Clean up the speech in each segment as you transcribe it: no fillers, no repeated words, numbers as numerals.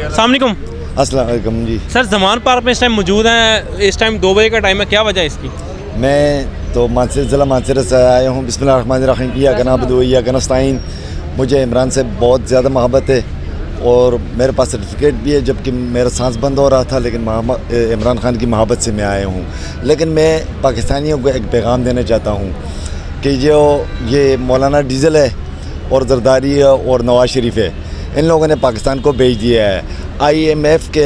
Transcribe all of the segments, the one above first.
अस्सलाम वालेकुम। अस्सलाम वालेकुम जी। सर ज़मान पार्क में इस टाइम मौजूद हैं, इस टाइम 2 बजे का टाइम है, क्या वजह है इसकी? मैं तो मानसर ज़िला मानसर से आया हूँ। बिस्मिल्लाहिर्रहमानिर्रहीम। इय्याका नअबुदु व इय्याका नस्तईन। मुझे इमरान से बहुत ज़्यादा मोहब्बत है और मेरे पास सर्टिफिकेट भी है, जबकि मेरा सांस बंद हो रहा था, लेकिन इमरान खान की मोहब्बत से मैं आया हूँ। लेकिन मैं पाकिस्तानियों को एक पैगाम देना चाहता हूँ कि जो ये मौलाना डीजल है और जरदारी है और नवाज शरीफ है, इन लोगों ने पाकिस्तान को भेज दिया है। IMF के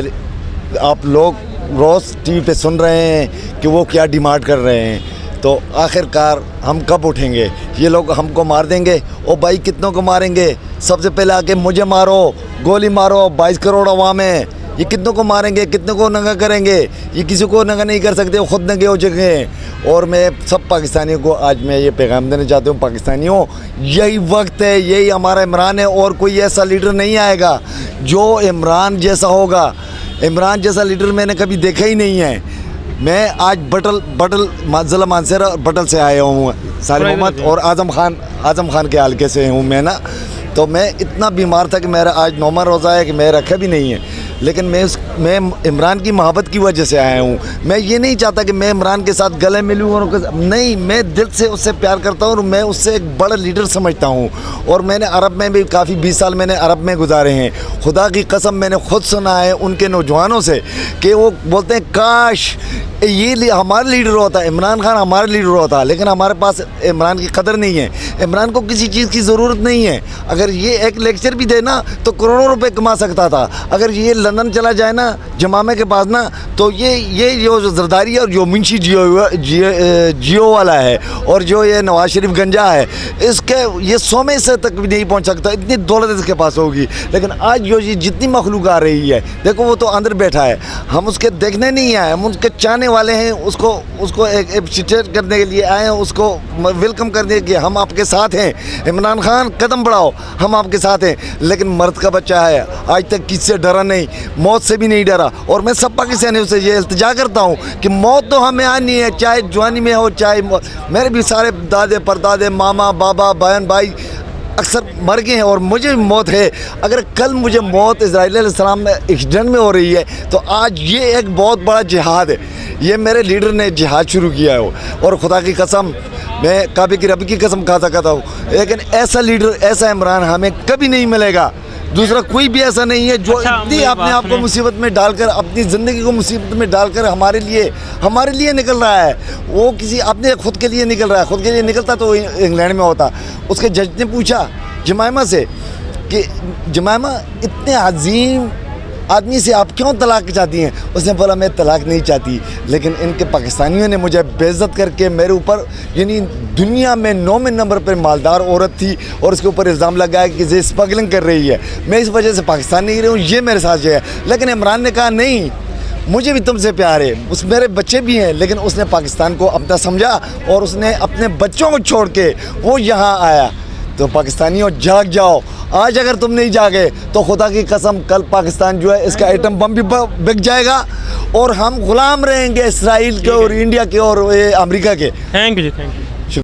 आप लोग रोज़ TV पे सुन रहे हैं कि वो क्या डिमांड कर रहे हैं, तो आखिरकार हम कब उठेंगे? ये लोग हमको मार देंगे। ओ भाई, कितनों को मारेंगे? सबसे पहले आके मुझे मारो, गोली मारो। 22 करोड़ अवाम है, ये कितनों को मारेंगे, कितनों को नंगा करेंगे? ये किसी को नंगा नहीं कर सकते, वो खुद नंगे हो चुके हैं। और मैं सब पाकिस्तानियों को आज मैं ये पैगाम देना चाहता हूँ, पाकिस्तानियों, यही वक्त है, यही हमारा इमरान है और कोई ऐसा लीडर नहीं आएगा जो इमरान जैसा होगा। इमरान जैसा लीडर मैंने कभी देखा ही नहीं है। मैं आज बटल ज़िला मानसर बटल से आया हूँ, सालिम मोहम्मद और आज़म खान के हल्के से हूँ मैं ना। तो मैं इतना बीमार था कि मेरा आज 9वां रोज़ा है कि मैं रखा भी नहीं है, लेकिन मैं इमरान की मोहब्बत की वजह से आया हूँ। मैं ये नहीं चाहता कि मैं इमरान के साथ गले मिलूँ और नहीं, मैं दिल से उससे प्यार करता हूँ और मैं उससे एक बड़ा लीडर समझता हूँ। और मैंने अरब में भी काफ़ी 20 साल मैंने अरब में गुजारे हैं। खुदा की कसम मैंने खुद सुना है उनके नौजवानों से कि वो बोलते हैं काश ये हमारा लीडर होता, इमरान खान हमारा लीडर होता, लेकिन हमारे पास इमरान की कदर नहीं है। इमरान को किसी चीज़ की ज़रूरत नहीं है। अगर ये एक लेक्चर भी देना तो करोड़ों रुपए कमा सकता था। अगर ये लंदन चला जाए ना, जमामे के पास ना, तो ये जो जरदारी और जो मुंशी जियो वाला है और जो ये नवाज शरीफ गंजा है, इसके ये 100 में से तक भी नहीं पहुंच सकता, इतनी दौलत इसके पास होगी। लेकिन आज जो ये जितनी मखलूक आ रही है, देखो वो तो अंदर बैठा है, हम उसके देखने नहीं आए, हम उसके चाहने वाले हैं। उसको एक एप्रिशिएट करने के लिए आए हैं, उसको वेलकम करने के लिए। हम आपके साथ हैं इमरान खान, कदम बढ़ाओ, हम आपके साथ हैं। लेकिन मर्द का बच्चा है, आज तक किससे डरा नहीं, मौत से भी नहीं डरा। और मैं सब पाकिस्तानियों से ये इल्तिजा करता हूँ कि मौत तो हमें आनी है, चाहे जवानी में हो चाहे मेरे भी सारे दादे परदादे मामा बाबा बहन भाई अक्सर मर गए हैं और मुझे भी मौत है। अगर कल मुझे मौत इज़राइल अलैहिस्सलाम में एक्सीडेंट में हो रही है तो आज ये एक बहुत बड़ा जिहाद है। ये मेरे लीडर ने जिहाद शुरू किया है और खुदा की कसम, मैं काबे की रब की कसम खा सकता हूँ, लेकिन ऐसा लीडर, ऐसा इमरान हमें कभी नहीं मिलेगा। दूसरा कोई भी ऐसा नहीं है जो इतनी अपने आप को मुसीबत में डालकर, अपनी ज़िंदगी को मुसीबत में डालकर हमारे लिए निकल रहा है। वो किसी अपने खुद के लिए निकल रहा है। खुद के लिए निकलता तो इंग्लैंड में होता। उसके जज ने पूछा जमाइमा से कि जमाइमा, इतने अजीम आदमी से आप क्यों तलाक चाहती हैं? उसने बोला मैं तलाक नहीं चाहती, लेकिन इनके पाकिस्तानियों ने मुझे बेइज्जत करके मेरे ऊपर, यानी दुनिया में 9वें नंबर पर मालदार औरत थी और उसके ऊपर इल्ज़ाम लगाया कि ये स्मगलिंग कर रही है। मैं इस वजह से पाकिस्तान नहीं रही हूँ, ये मेरे साथ जो है। लेकिन इमरान ने कहा नहीं, मुझे भी तुमसे प्यार है, उस मेरे बच्चे भी हैं, लेकिन उसने पाकिस्तान को अपना समझा और उसने अपने बच्चों को छोड़ के वो यहाँ आया। तो पाकिस्तानियों जाग जाओ, आज अगर तुम नहीं जागे तो खुदा की कसम कल पाकिस्तान जो है इसका एटम बम भी बिक जाएगा और हम गुलाम रहेंगे इसराइल के और इंडिया के और अमेरिका के। Thank you ji, thank you.